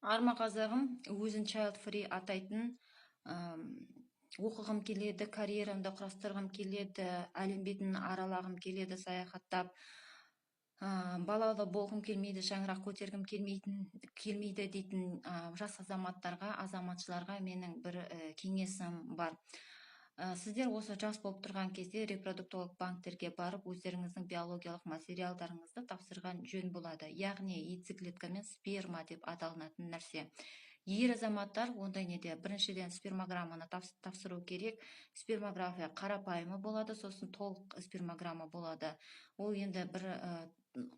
Арма қазағым өзін child free атайтын, оқығым келеді, карьерамды құрастырғым келеді, әлем бетін аралағым келеді саяхаттап, балалы болғым келмейді, шаңырақ көтергім келмейді дейтін жас азаматтарға, азаматшыларға менің бір кеңесім бар. Сіздер осы жас болып тұрған кезде репродуктолог банктерге барып, өздеріңіздің биологиялық материалдарыңызды тапсырған жөн болады. Яғни яйцеклетка мен сперма деп аталынатын нәрсе. Ер азаматтар ондай неде біріншіден спермограмманы тапсыру керек. Спермография қарапайымы болады, сосын толық спермограмма болады. Ол енді бір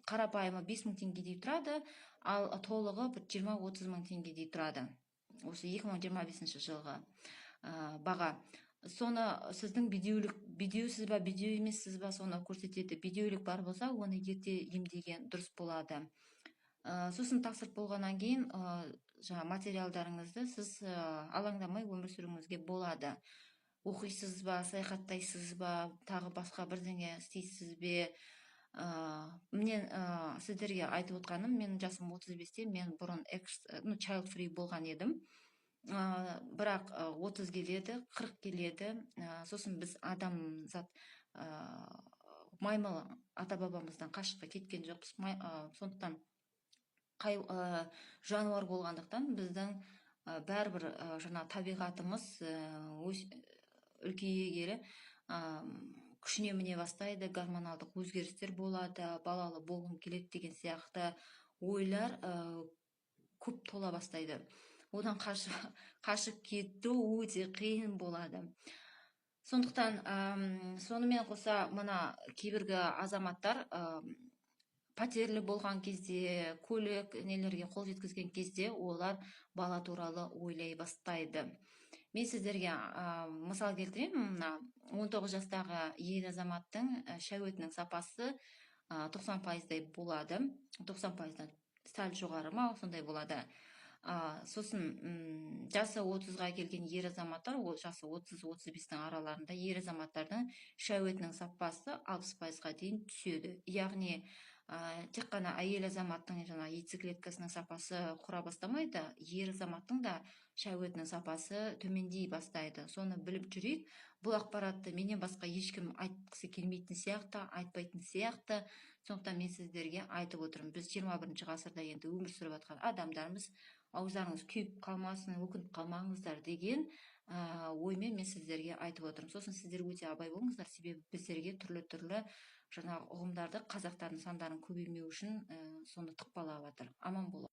қарапайымы 5000 теңгедей тұрады, ал толығы 20-30 мың теңгедей тұрады. Осы 2025 жылғы баға. Соны сіздің бедеусіз ба, бедеу емессіз ба, соны көрсетеді. Бедеулік бар болса, оны ерте емдеген дұрыс болады. Сосын тапсырып болғаннан кейін жаңа материалдарыңызды сіз алаңдамай өмір сүруіңізге болады. Оқисыз ба, саяхаттайсыз ба, тағы басқа бірдеңе істейсіз бе? Мен сіздерге айтып отқаным, менің жасым 35-те, мен бұрын child free болған едім. Бірақ 30 келеді, 40 келеді. Сосын біз адамзат маймыл ата-бабамыздан қашыққа кеткен жоқпыз. Сондықтан қай жануар болғандықтан біздің бәрібір жаңа табиғатымыз үлкейе келе күшіне міне бастайды, гормоналдық өзгерістер болады, балалы болғым келеді деген сияқты ойлар көп тола бастайды. Одан қашып кету өте қиын болады. Сондықтан сонымен қоса мына кейбіргі азаматтар пәтерлі болған кезде, көлік нелерге қол жеткізген кезде олар бала туралы ойлай бастайды. Мен сіздерге мысал келтіремін. Мына 19 жастағы ер азаматтың шәуетінің сапасы 90%-дай болады. 90%-дан сәл жоғары ма, сондай болады. Сосын жасы 30-ға келген ер азаматтар, ол жасы 30-35-тің араларында ер азаматтардың шәуетінің сапасы 60%-ға дейін түседі. Яғни тек қана әйел азаматтың жаңа яйцеклеткасының сапасы құра бастамайды, ер азаматтың да шәуетінің сапасы төмендей бастайды. Соны біліп жүрейік. Бұл ақпаратты менен басқа ешкім айтқысы келмейтін сияқты, айтпайтын сияқты. Сондықтан мен сіздерге айтып отырмын. Біз 21 ғасырда енді өмір сүріп жатқан адамдармыз. Ауздарыңыз күйіп қалмасын, өкініп қалмаңыздар деген оймен мен сіздерге айтып отырмын. Сосын сіздер өте абай болыңыздар, себебі біздерге түрлі жаңағы ұғымдарды, қазақтардың сандарын көбеймеу үшін соны тықпалап жатыр. Аман болыңыздар.